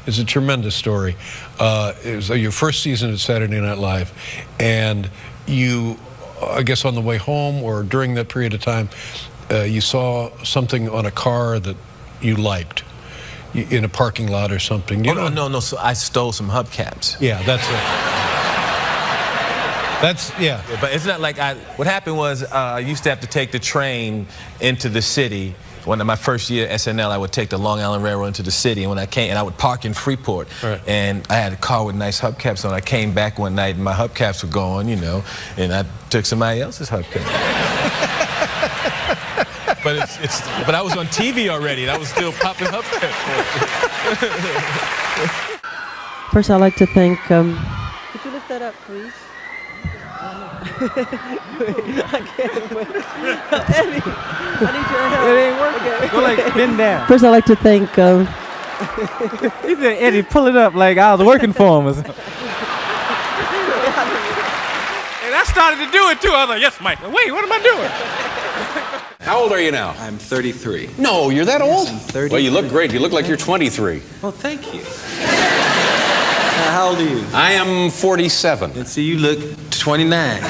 It's a tremendous story. It was your first season at Saturday Night Live, and you, I guess on the way home or during that period of time, you saw something on a car that you liked in a parking lot or something. Oh, no. So I stole some hubcaps. Yeah, that's it. Yeah. But it's not like what happened was I used to have to take the train into the city. One of my first year at SNL, I would take the Long Island Railroad into the city, and when I came, and I would park in Freeport, right. And I had a car with nice hubcaps on. I came back one night, and my hubcaps were gone, you know, and I took somebody else's hubcaps. But I was on TV already, and I was still popping hubcaps. First, I'd like to thank. Could you lift that up, please? I can't wait. Eddie, I need your help. It ain't working. Okay. Go like bend down. First, I'd like to thank. He said, Eddie, pull it up like I was working for him. And I started to do it too. I was like, yes, Mike. Wait, what am I doing? How old are you now? I'm 33. No, you're that old? I'm 33. Well, you look great. You look like you're 23. Well, thank you. How old are you? I am 47. And see, you look 29.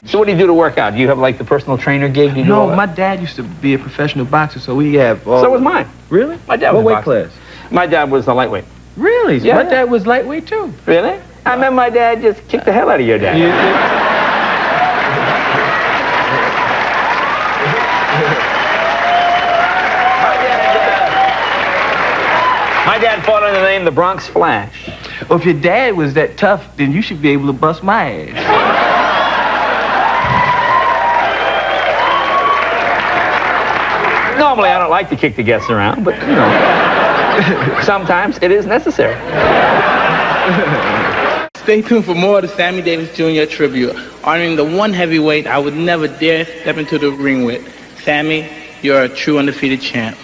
So what do you do to work out? Do you have like the personal trainer gig? Do you do all No, that? my dad used to be a professional boxer, so we have... So was mine. Really? My dad What was a weight boxer. class? My dad was a lightweight. Really? Yeah, My yeah. dad was lightweight, too. Really? I remember my dad just kicked the hell out of your dad. My dad fought under the name the Bronx Flash. Well, if your dad was that tough, then you should be able to bust my ass. Normally, I don't like to kick the guests around, but, you know, sometimes it is necessary. Stay tuned for more of the Sammy Davis Jr. tribute, honoring the one heavyweight I would never dare step into the ring with. Sammy, you're a true undefeated champ.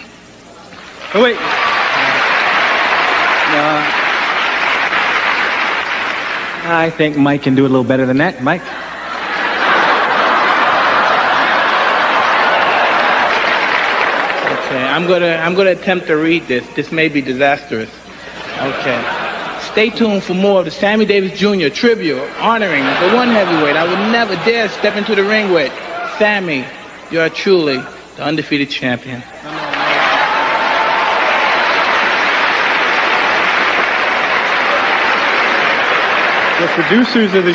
Oh, wait. I think Mike can do a little better than that. Mike? Okay, I'm gonna attempt to read this. This may be disastrous. Okay. Stay tuned for more of the Sammy Davis Jr. tribute, honoring the one heavyweight I would never dare step into the ring with. Sammy, you are truly the undefeated champion. The producers of the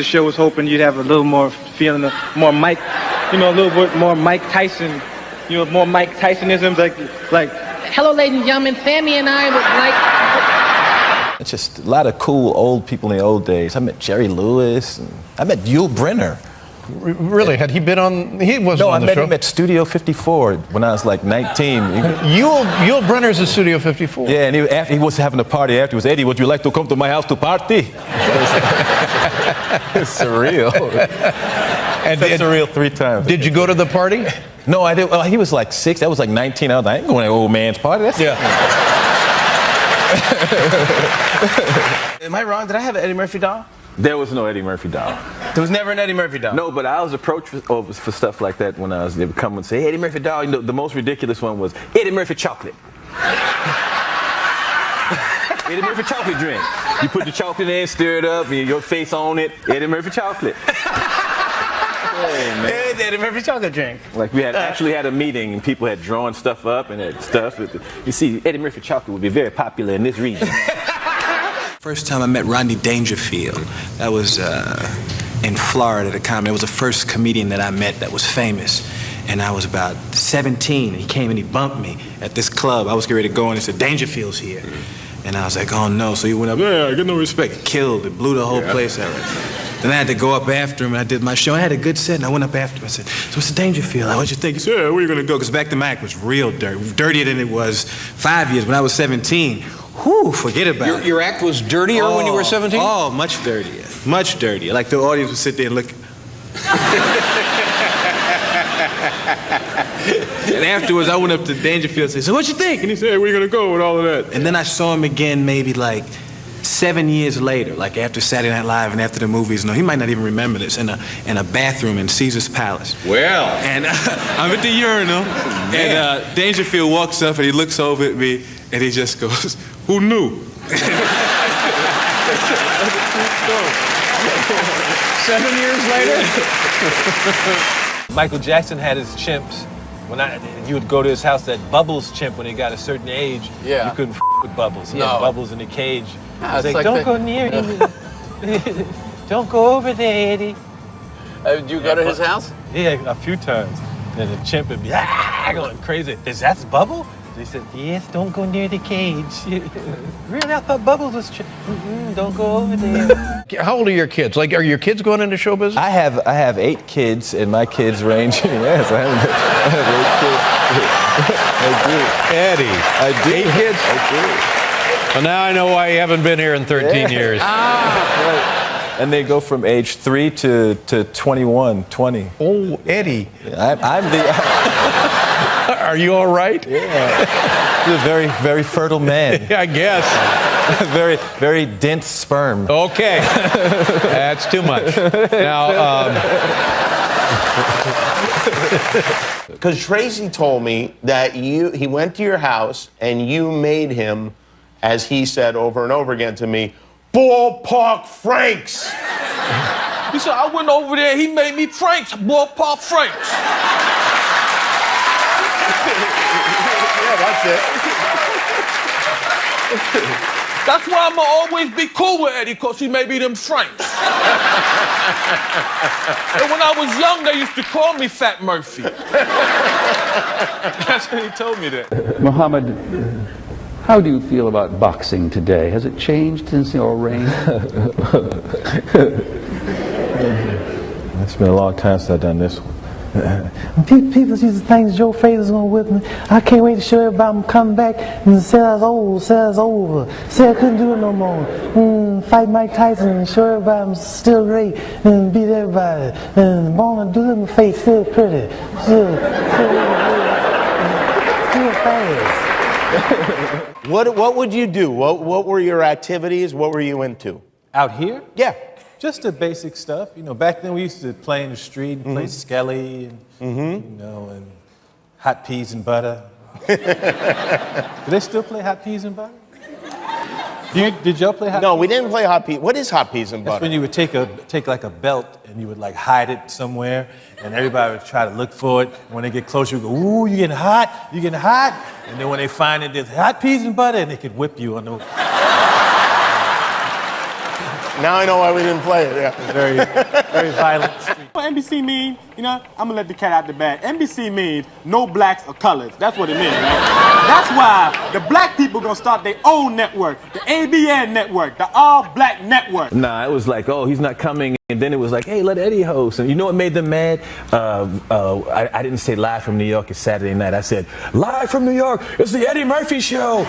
show was hoping you'd have a little more feeling of more Mike, you know, a little bit more Mike Tyson, you know, more Mike Tysonisms, like. Hello, ladies and gentlemen. Sammy and I would like... It's just a lot of cool old people in the old days. I met Jerry Lewis, and I met Yul Brynner. Really? Had he been on? He wasn't No, on I the met show. him at Studio 54 when I was like 19. Yul Brynner's at Studio 54. Yeah, and he was having a party afterwards. Eddie, would you like to come to my house to party? It's surreal. And surreal 3 times. Did you go to the party? No, I didn't. Well, he was like 6. I was like 19. I was like, I ain't going to that old man's party. That's Am I wrong? Did I have an Eddie Murphy doll? There was no Eddie Murphy doll. There was never an Eddie Murphy doll. No, but I was approached for stuff like that when I was, they would come and say, hey, Eddie Murphy doll. You know, the most ridiculous one was Eddie Murphy chocolate. Eddie Murphy chocolate drink. You put the chocolate in, stir it up, and your face on it. Eddie Murphy chocolate. Hey, man. Eddie Murphy chocolate drink. Like we had actually had a meeting and people had drawn stuff up and had stuff. You see, Eddie Murphy chocolate would be very popular in this region. First time I met Rodney Dangerfield, that was in Florida at a comedy. It was the first comedian that I met that was famous. And I was about 17, and he came and he bumped me at this club. I was getting ready to go, and he said, Dangerfield's here. And I was like, oh no. So he went up, yeah, I get no respect. Killed it, blew the whole place out. Then I had to go up after him, and I did my show. I had a good set, and I went up after him. I said, so Mr. Dangerfield, what'd you think? He said, yeah, where you gonna go? Because back then my act was real dirtier than it was 5 years. When I was 17, whew, forget about it. Your act was dirtier when you were 17? Oh, much dirtier. Much dirtier. Like the audience would sit there and look. And afterwards, I went up to Dangerfield and said, so what you think? And he said, where you gonna go with all of that? And then I saw him again maybe like 7 years later, like after Saturday Night Live and after the movies, no, he might not even remember this, in a bathroom in Caesar's Palace. Well. And I'm at the urinal, and Dangerfield walks up and he looks over at me and he just goes, "Who knew?" 7 years later. Michael Jackson had his chimps. You would go to his house, that Bubbles chimp, when he got a certain age, Yeah. you couldn't with Bubbles. He No. had Bubbles in the cage. Ah, He was it's like, like don't go near him. Don't go over there, Eddie. Did you go to his house? Yeah, a few times. And the chimp would be going crazy. That's Bubble? They said, yes, don't go near the cage. Really? I thought Bubbles was don't go over there. How old are your kids? Like, are your kids going into show business? I have 8 kids, and my kids range. Yes, I have 8 kids. Eddie. I do. 8 kids? I do. Well, now I know why you haven't been here in 13 years. Right. And they go from age 3 to 21, 20. Oh, Eddie. I'm the. Are you all right? Yeah. He's a very, very fertile man. I guess. Very, very dense sperm. Okay. That's too much. Now, because Tracy told me that he went to your house and you made him, as he said over and over again to me, Ballpark Franks. He said, I went over there, he made me Franks, Ballpark Franks. Yeah, that's it. That's why I'ma always be cool with Eddie, because he made me them Franks. And when I was young, they used to call me Fat Murphy. That's when he told me that. Muhammad, how do you feel about boxing today? Has it changed since your reign? It's been a long time since I've done this one. People used to think Joe Fraser's gonna whip me. I can't wait to show everybody I'm coming back and say I was old, say I was over, say I couldn't do it no more. Fight Mike Tyson and show everybody I'm still great and beat everybody. And born to do it in the face, still pretty, still fast. What would you do? What were your activities? What were you into? Out here? Yeah. Just the basic stuff. You know, back then we used to play in the street and play Skelly and, you know, and hot peas and butter. Do they still play hot peas and butter? Did y'all play hot peas? No, we didn't play hot peas. What is hot peas and butter? That's when you would take like a belt and you would like hide it somewhere and everybody would try to look for it. And when they get closer, you go, ooh, you getting hot, you getting hot. And then when they find it, there's hot peas and butter and they could whip you on the... Now I know why we didn't play it, yeah. Very, very violent. What NBC mean, you know, I'm gonna let the cat out the bag. NBC means no blacks or colors. That's what it means, right? That's why the black people gonna start their own network, the ABN network, the All Black Network. Nah, it was like, oh, he's not coming. And then it was like, hey, let Eddie host. And you know what made them mad? I didn't say live from New York, it's Saturday night. I said, live from New York, it's the Eddie Murphy Show.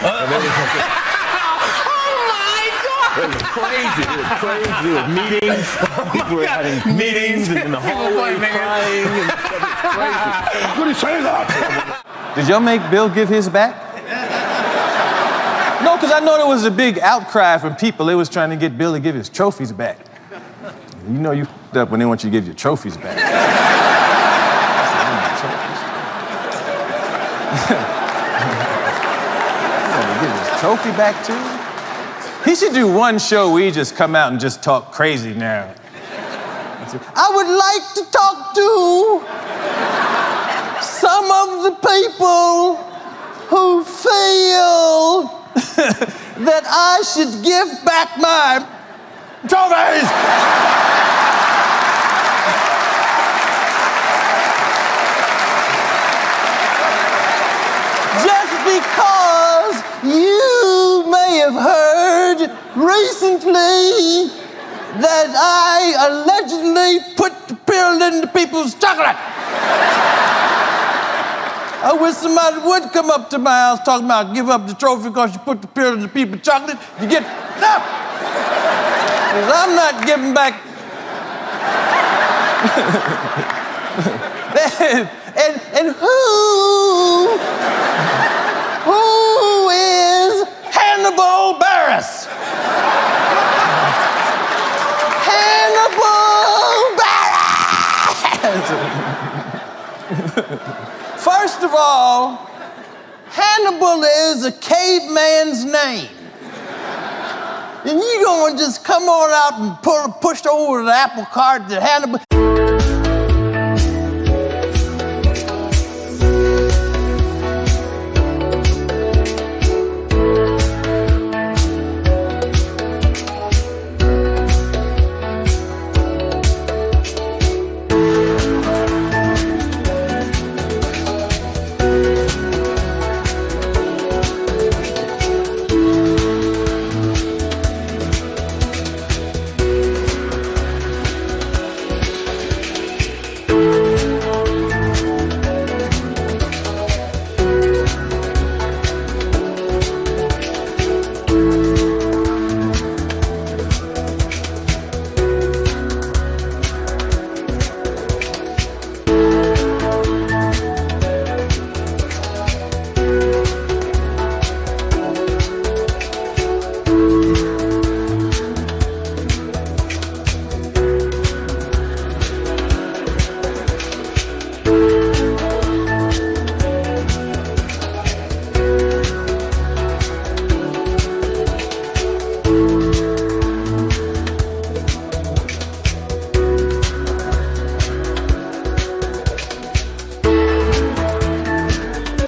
It was crazy. It was crazy. There was meetings. People were having meetings in the hallway crying. And it was crazy. What did he say that? Did y'all make Bill give his back? No, because I know there was a big outcry from people. They was trying to get Bill to give his trophies back. You know you f***ed up when they want you to give your trophies back. Give his trophy back too? He should do one show where he just come out and just talk crazy now. I would like to talk to some of the people who feel that I should give back my trophies. Just because you may have heard recently that I allegedly put the pill into people's chocolate. I wish somebody would come up to my house talking about give up the trophy because you put the pill into people's chocolate. You get up. Because I'm not giving back. and who is Hannibal Buress? Hannibal is a caveman's name. And you gonna just come on out and push over the apple cart that Hannibal.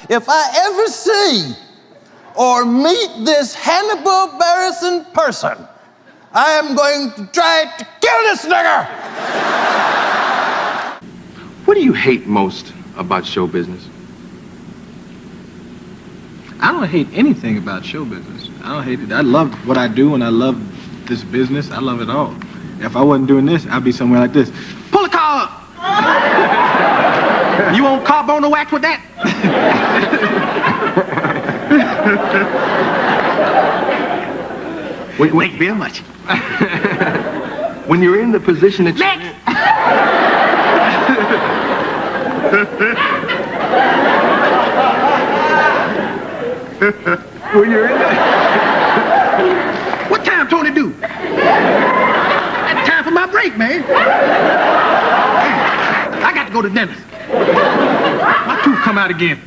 If I ever see or meet this Hannibal Buress in person, I am going to try to kill this nigger! What do you hate most about show business? I don't hate anything about show business. I don't hate it. I love what I do and I love this business. I love it all. If I wasn't doing this, I'd be somewhere like this. Pull a car up! You want carbona wax with that? Wait, very much. When you're in the position that you're in... When you're in the... What time Tony do? That's time for my break, man. I got to go to the dentist. My tooth come out again.